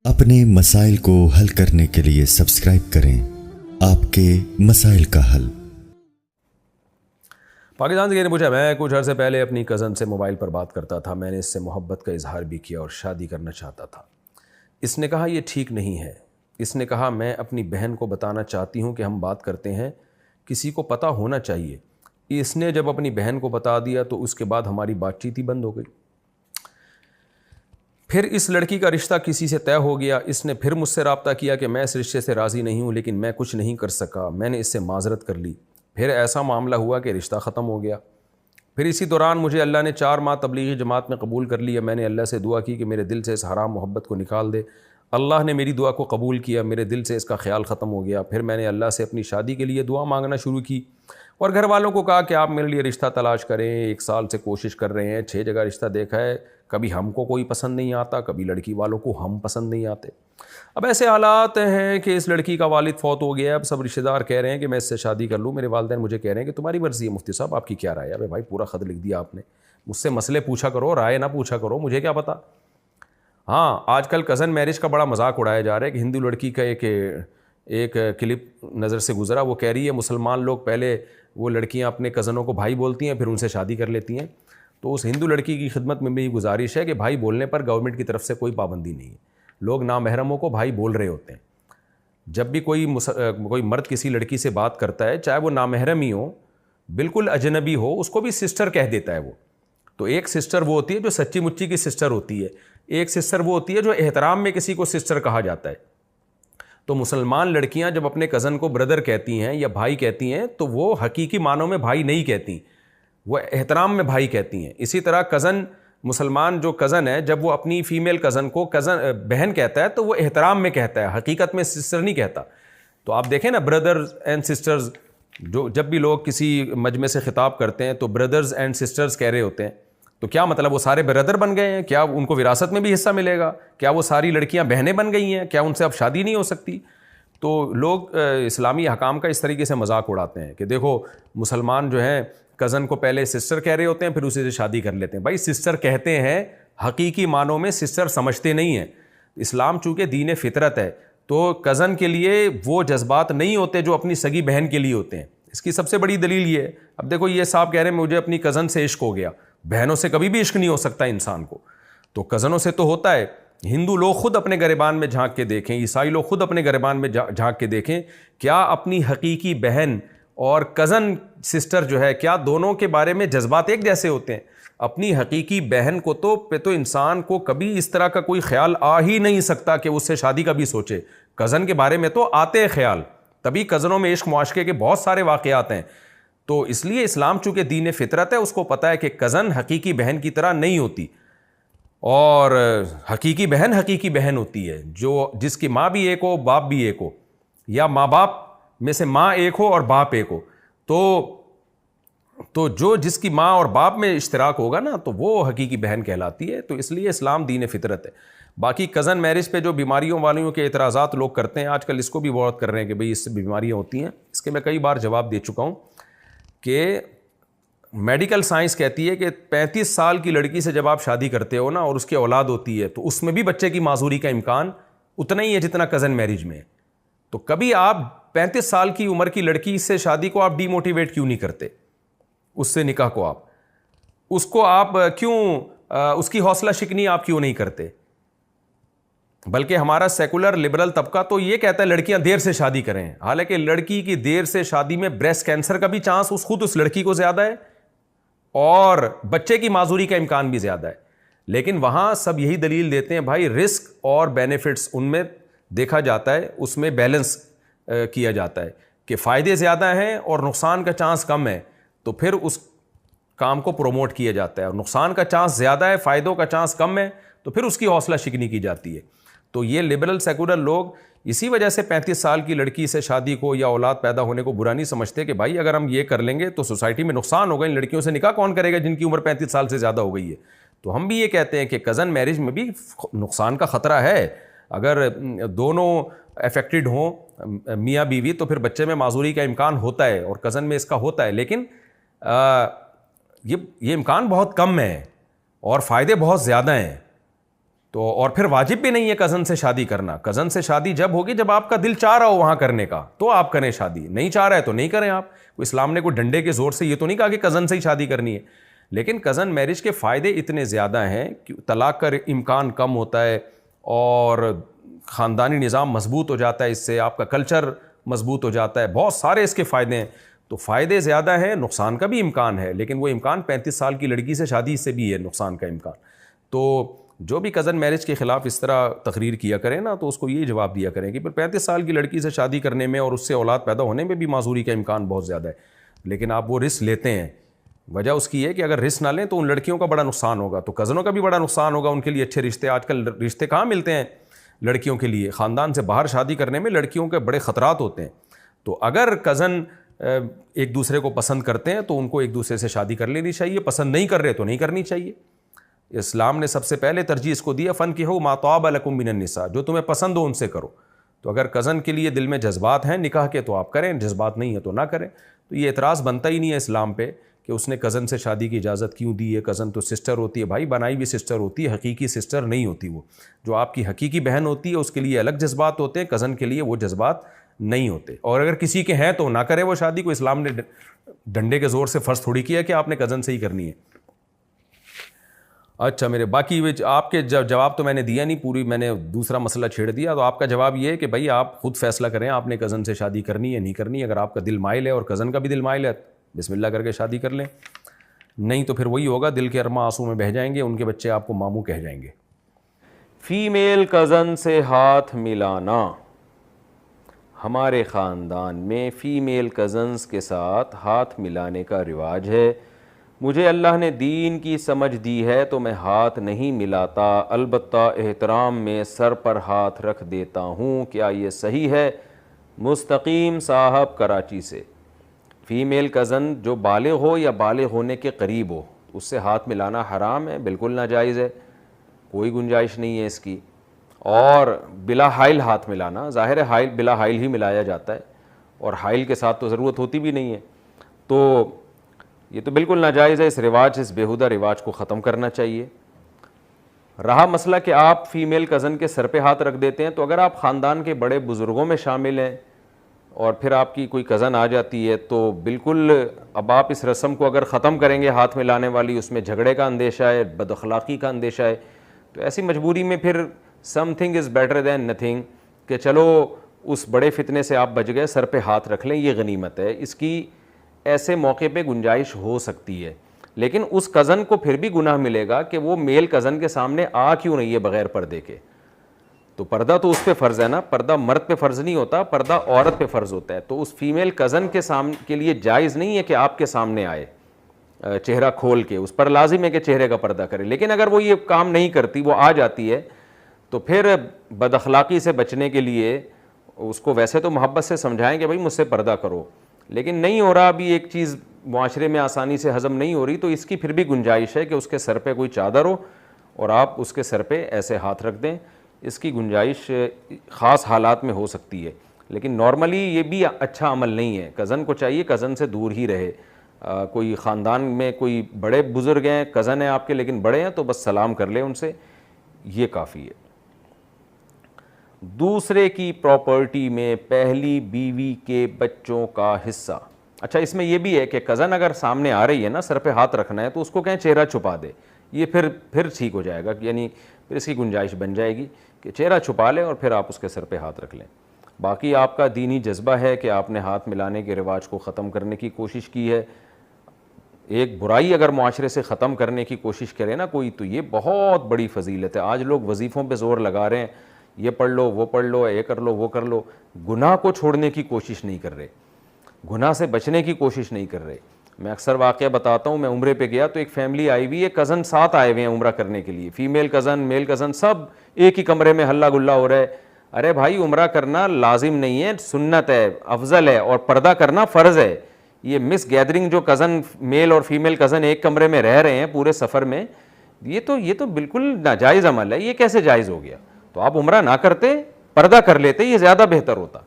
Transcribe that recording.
अपने मसाइल को हल करने के लिए सब्सक्राइब करें आपके मसाइल का हल। पाकिस्तान से किसी ने पूछा, मैं कुछ अर्से पहले अपनी कज़न से मोबाइल पर बात करता था। मैंने इससे मोहब्बत का इजहार भी किया और शादी करना चाहता था। इसने कहा ये ठीक नहीं है। इसने कहा मैं अपनी बहन को बताना चाहती हूँ कि हम बात करते हैं, किसी को पता होना चाहिए। इसने जब अपनी बहन को बता दिया तो उसके बाद हमारी बातचीत ही बंद हो गई। फिर इस लड़की का रिश्ता किसी से तय हो गया। इसने फिर मुझसे रब्ता किया कि मैं इस रिश्ते से राज़ी नहीं हूँ, लेकिन मैं कुछ नहीं कर सका। मैंने इससे माजरत कर ली। फिर ऐसा मामला हुआ कि रिश्ता ख़त्म हो गया। फिर इसी दौरान मुझे अल्लाह ने 4 माह तबलीगी जमात में कबूल कर लिया। मैंने अल्लाह से दुआ की कि मेरे दिल से इस हराम मोहब्बत को निकाल दे। अल्लाह ने मेरी दुआ को कबूल किया। मेरे दिल से इसका ख्याल ख़त्म हो गया। फिर मैंने अल्लाह से अपनी शादी के लिए दुआ मांगना शुरू की और घर वालों को कहा कि आप मेरे लिए रिश्ता तलाश करें। 1 साल से कोशिश कर रहे हैं, 6 जगह रिश्ता देखा है, कभी हमको कोई पसंद नहीं आता, कभी लड़की वालों को हम पसंद नहीं आते। अब ऐसे हालात हैं कि इस लड़की का वालिद फौत हो गया। अब सब रिश्तेदार कह रहे हैं कि मैं इससे शादी कर लूँ। मेरे वालिदैन मुझे कह रहे हैं कि तुम्हारी मर्ज़ी है मुफ्ती साहब, आपकी क्या राय है। अबे भाई, पूरा ख़त लिख दिया आपने, मुझसे मसले पूछा करो, राय ना पूछा करो, मुझे क्या पता। हाँ, आजकल कज़न मैरिज का बड़ा मजाक उड़ाया जा रहा है कि हिंदू लड़की का एक क्लिप नज़र से गुजरा। वो कह रही है मुसलमान लोग पहले वो लड़कियां अपने कज़नों को भाई बोलती हैं, फिर उनसे शादी कर लेती हैं। तो उस हिंदू लड़की की खिदमत में मेरी गुजारिश है कि भाई बोलने पर गवर्नमेंट की तरफ से कोई पाबंदी नहीं है। लोग नामहरमों को भाई बोल रहे होते हैं। जब भी कोई मर्द किसी लड़की से बात करता है, चाहे वो नामहरम ही हो, बिल्कुल अजनबी हो, उसको भी सिस्टर कह देता है वो। तो एक सिस्टर वो होती है जो सच्ची मुच्ची की सिस्टर होती है, एक सिस्टर वो होती है जो एहतराम में किसी को सिस्टर कहा जाता है। तो मुसलमान लड़कियां जब अपने कज़न को ब्रदर कहती हैं या भाई कहती हैं तो वो हकीकी मानों में भाई नहीं कहती, वो एहतराम में भाई कहती हैं। इसी तरह कज़न, मुसलमान जो कज़न है, जब वो अपनी फ़ीमेल कज़न को बहन कहता है तो वो एहतराम में कहता है, हकीकत में सिस्टर नहीं कहता। तो आप देखें ना, ब्रदर्स एंड सिस्टर्स, जो जब भी लोग किसी मजमे से ख़िताब करते हैं तो ब्रदर्स एंड सिस्टर्स कह रहे होते हैं। तो क्या मतलब वो सारे ब्रदर बन गए हैं? क्या उनको विरासत में भी हिस्सा मिलेगा? क्या वो सारी लड़कियां बहनें बन गई हैं? क्या उनसे अब शादी नहीं हो सकती? तो लोग इस्लामी हकाम का इस तरीके से मजाक उड़ाते हैं कि देखो, मुसलमान जो हैं कज़न को पहले सिस्टर कह रहे होते हैं, फिर उसी से शादी कर लेते हैं। भाई, सिस्टर कहते हैं, हकीकी मानों में सिस्टर समझते नहीं हैं। इस्लाम चूँकि दीन फितरत है, तो कज़न के लिए वो जज्बात नहीं होते जो अपनी सगी बहन के लिए होते हैं। इसकी सबसे बड़ी दलील ये है, अब देखो, ये साहब कह रहे हैं मुझे अपनी कज़न से इश्क हो गया। बहनों से कभी भी इश्क नहीं हो सकता इंसान को, तो कज़नों से तो होता है। हिंदू लोग खुद अपने गिरबान में झांक के देखें, ईसाई लोग खुद अपने गिरबान में झांक के देखें, क्या अपनी हकीकी बहन और कज़न सिस्टर जो है, क्या दोनों के बारे में जज्बात एक जैसे होते हैं? अपनी हकीकी बहन को तो इंसान को कभी इस तरह का कोई ख्याल आ ही नहीं सकता कि उससे शादी का भी सोचे। कज़न के बारे में तो आते हैं ख्याल, तभी कज़नों में इश्क मुआशके के बहुत सारे वाक़यात हैं। तो इसलिए इस्लाम चूँकि दीन फितरत है, उसको पता है कि कज़न हकीकी बहन की तरह नहीं होती, और हकीकी बहन होती है जिसकी माँ भी एक हो, बाप भी एक हो, या माँ बाप में से माँ एक हो और बाप एक हो। तो जो जिसकी माँ और बाप में इश्तराक होगा ना, तो वो हकीकी बहन कहलाती है। तो इसलिए इस्लाम दीन फितरत है। बाकी कज़न मैरिज पे जो बीमारियों वालों के एतराज़ात लोग करते हैं, आजकल इसको भी बहुत कर रहे हैं कि भाई इससे बीमारियाँ होती हैं। इसके मैं कई बार जवाब दे चुका हूँ कि मेडिकल साइंस कहती है कि 35 साल की लड़की से जब आप शादी करते हो ना और उसकी औलाद होती है, तो उसमें भी बच्चे की माजूरी का इम्कान उतना ही है जितना कज़न मैरिज में है। तो कभी आप 35 साल की उम्र की लड़की से शादी को आप डीमोटिवेट क्यों नहीं करते? उससे निकाह को आप क्यों उसकी हौसला शिकनी आप क्यों नहीं करते? बल्कि हमारा सेकुलर लिबरल तबका तो ये कहता है लड़कियां देर से शादी करें। हालांकि लड़की की देर से शादी में ब्रेस्ट कैंसर का भी चांस उस लड़की को ज़्यादा है और बच्चे की माजूरी का इम्कान भी ज़्यादा है। लेकिन वहाँ सब यही दलील देते हैं, भाई रिस्क और बेनिफिट्स उनमें देखा जाता है, उसमें बैलेंस किया जाता है कि फ़ायदे ज़्यादा हैं और नुकसान का चांस कम है, तो फिर उस काम को प्रोमोट किया जाता है। और नुकसान का चांस ज़्यादा है, फ़ायदों का चांस कम है, तो फिर उसकी हौसला शिकनी की जाती है। तो ये लिबरल सेकुलर लोग इसी वजह से 35 साल की लड़की से शादी को या औलाद पैदा होने को बुरा नहीं समझते कि भाई अगर हम ये कर लेंगे तो सोसाइटी में नुकसान होगा, इन लड़कियों से निकाह कौन करेगा जिनकी उम्र 35 साल से ज़्यादा हो गई है। तो हम भी ये कहते हैं कि कज़न मैरिज में भी नुकसान का ख़तरा है। अगर दोनों अफेक्टेड हों, मियाँ बीवी, तो फिर बच्चे में माजूरी का इम्कान होता है और कज़न में इसका होता है। लेकिन ये इम्कान बहुत कम है और फ़ायदे बहुत ज़्यादा हैं। تو اور پھر واجب بھی نہیں ہے کزن سے شادی کرنا. کزن سے شادی جب ہوگی جب آپ کا دل چاہ رہا ہو وہاں کرنے کا تو آپ کریں شادی, نہیں چاہ رہا ہے تو نہیں کریں آپ. اسلام نے کوئی ڈنڈے کے زور سے یہ تو نہیں کہا کہ کزن سے ہی شادی کرنی ہے, لیکن کزن میرج کے فائدے اتنے زیادہ ہیں کہ طلاق کا امکان کم ہوتا ہے اور خاندانی نظام مضبوط ہو جاتا ہے, اس سے آپ کا کلچر مضبوط ہو جاتا ہے, بہت سارے اس کے فائدے ہیں. تو فائدے زیادہ ہیں, نقصان کا بھی امکان ہے, لیکن وہ امکان 35 سال کی لڑکی سے شادی سے بھی ہے نقصان کا امکان. تو جو بھی کزن میرج کے خلاف اس طرح تقریر کیا کریں نا, تو اس کو یہ جواب دیا کریں کہ پھر 35 سال کی لڑکی سے شادی کرنے میں اور اس سے اولاد پیدا ہونے میں بھی معذوری کا امکان بہت زیادہ ہے, لیکن آپ وہ رسک لیتے ہیں. وجہ اس کی ہے کہ اگر رسک نہ لیں تو ان لڑکیوں کا بڑا نقصان ہوگا, تو کزنوں کا بھی بڑا نقصان ہوگا. ان کے لیے اچھے رشتے, آج کل رشتے کہاں ملتے ہیں لڑکیوں کے لیے, خاندان سے باہر شادی کرنے میں لڑکیوں کے بڑے خطرات ہوتے ہیں. تو اگر کزن ایک دوسرے کو پسند کرتے ہیں تو ان کو ایک دوسرے سے شادی کر لینی چاہیے, پسند نہیں کر رہے تو نہیں کرنی چاہیے. اسلام نے سب سے پہلے ترجیح اس کو دیا, فَانْكِحُوا مَا طَابَ لَكُم مِّنَ النِّسَاء, جو تمہیں پسند ہو ان سے کرو. تو اگر کزن کے لیے دل میں جذبات ہیں نکاح کے تو آپ کریں, جذبات نہیں ہیں تو نہ کریں. تو یہ اعتراض بنتا ہی نہیں ہے اسلام پہ کہ اس نے کزن سے شادی کی اجازت کیوں دی ہے, کزن تو سسٹر ہوتی ہے. بھائی بنائی ہوئی سسٹر ہوتی ہے, حقیقی سسٹر نہیں ہوتی. وہ جو آپ کی حقیقی بہن ہوتی ہے اس کے لیے الگ جذبات ہوتے ہیں, کزن کے لیے وہ جذبات نہیں ہوتے. اور اگر کسی کے ہیں تو نہ کرے وہ شادی. کو اسلام نے ڈنڈے کے زور سے فرض تھوڑی کیا کہ آپ نے کزن سے ہی کرنی ہے. اچھا, میرے باقی آپ کے جواب تو میں نے دیا نہیں, پوری میں نے دوسرا مسئلہ چھیڑ دیا. تو آپ کا جواب یہ ہے کہ بھائی آپ خود فیصلہ کریں آپ نے کزن سے شادی کرنی ہے نہیں کرنی. اگر آپ کا دل مائل ہے اور کزن کا بھی دل مائل ہے بسم اللہ کر کے شادی کر لیں, نہیں تو پھر وہی ہوگا دل کے ارماں آنسو میں بہہ جائیں گے, ان کے بچے آپ کو ماموں کہہ جائیں گے. فیمیل کزن سے ہاتھ ملانا. ہمارے خاندان میں فیمیل کزنز کے ساتھ ہاتھ ملانے کا رواج ہے. مجھے اللہ نے دین کی سمجھ دی ہے تو میں ہاتھ نہیں ملاتا, البتہ احترام میں سر پر ہاتھ رکھ دیتا ہوں. کیا یہ صحیح ہے؟ مستقیم صاحب کراچی سے. فیمیل کزن جو بالغ ہو یا بالغ ہونے کے قریب ہو اس سے ہاتھ ملانا حرام ہے, بالکل ناجائز ہے, کوئی گنجائش نہیں ہے اس کی. اور بلا حائل ہاتھ ملانا, ظاہر ہے حائل بلا حائل ہی ملایا جاتا ہے اور حائل کے ساتھ تو ضرورت ہوتی بھی نہیں ہے, تو یہ تو بالکل ناجائز ہے. اس رواج, اس بیہودہ رواج کو ختم کرنا چاہیے. رہا مسئلہ کہ آپ فیمیل کزن کے سر پہ ہاتھ رکھ دیتے ہیں, تو اگر آپ خاندان کے بڑے بزرگوں میں شامل ہیں اور پھر آپ کی کوئی کزن آ جاتی ہے تو بالکل اب آپ اس رسم کو اگر ختم کریں گے ہاتھ ملانے والی, اس میں جھگڑے کا اندیشہ ہے, بد اخلاقی کا اندیشہ ہے, تو ایسی مجبوری میں پھر some thing is better than nothing, کہ چلو اس بڑے فتنے سے آپ بچ گئے, سر پہ ہاتھ رکھ لیں, یہ غنیمت ہے. اس کی ایسے موقع پہ گنجائش ہو سکتی ہے, لیکن اس کزن کو پھر بھی گناہ ملے گا کہ وہ میل کزن کے سامنے آ کیوں نہیں ہے بغیر پردے کے. تو پردہ تو اس پہ فرض ہے نا, پردہ مرد پہ فرض نہیں ہوتا, پردہ عورت پہ فرض ہوتا ہے. تو اس فیمیل کزن کے لیے جائز نہیں ہے کہ آپ کے سامنے آئے چہرہ کھول کے, اس پر لازم ہے کہ چہرے کا پردہ کرے. لیکن اگر وہ یہ کام نہیں کرتی, وہ آ جاتی ہے, تو پھر بد اخلاقی سے بچنے کے لیے اس کو ویسے تو محبت سے سمجھائیں کہ بھائی مجھ سے پردہ کرو, لیکن نہیں ہو رہا, ابھی ایک چیز معاشرے میں آسانی سے ہضم نہیں ہو رہی, تو اس کی پھر بھی گنجائش ہے کہ اس کے سر پہ کوئی چادر ہو اور آپ اس کے سر پہ ایسے ہاتھ رکھ دیں. اس کی گنجائش خاص حالات میں ہو سکتی ہے, لیکن نارملی یہ بھی اچھا عمل نہیں ہے. کزن کو چاہیے کزن سے دور ہی رہے. کوئی خاندان میں کوئی بڑے بزرگ ہیں, کزن ہیں آپ کے لیکن بڑے ہیں, تو بس سلام کر لیں ان سے, یہ کافی ہے. دوسرے کی پراپرٹی میں پہلی بیوی کے بچوں کا حصہ. اچھا, اس میں یہ بھی ہے کہ کزن اگر سامنے آ رہی ہے نا, سر پہ ہاتھ رکھنا ہے, تو اس کو کہیں چہرہ چھپا دے, یہ پھر ٹھیک ہو جائے گا, یعنی پھر اس کی گنجائش بن جائے گی کہ چہرہ چھپا لیں اور پھر آپ اس کے سر پہ ہاتھ رکھ لیں. باقی آپ کا دینی جذبہ ہے کہ آپ نے ہاتھ ملانے کے رواج کو ختم کرنے کی کوشش کی ہے. ایک برائی اگر معاشرے سے ختم کرنے کی کوشش کرے نا کوئی, تو یہ بہت بڑی فضیلت ہے. آج لوگ وظیفوں پہ زور لگا رہے ہیں, یہ پڑھ لو, وہ پڑھ لو, یہ کر لو, وہ کر لو, گناہ کو چھوڑنے کی کوشش نہیں کر رہے, گناہ سے بچنے کی کوشش نہیں کر رہے. میں اکثر واقعہ بتاتا ہوں, میں عمرے پہ گیا تو ایک فیملی آئی ہوئی ہے, کزن ساتھ آئے ہوئے ہیں عمرہ کرنے کے لیے, فیمیل کزن میل کزن سب ایک ہی کمرے میں ہلہ گلا ہو رہا ہے. ارے بھائی, عمرہ کرنا لازم نہیں ہے, سنت ہے, افضل ہے, اور پردہ کرنا فرض ہے. یہ مس گیدرنگ جو کزن میل اور فیمیل کزن ایک کمرے میں رہ رہے ہیں پورے سفر میں, یہ تو بالکل ناجائز عمل ہے. یہ کیسے جائز ہو گیا؟ تو آپ عمرہ نہ کرتے, پردہ کر لیتے, یہ زیادہ بہتر ہوتا.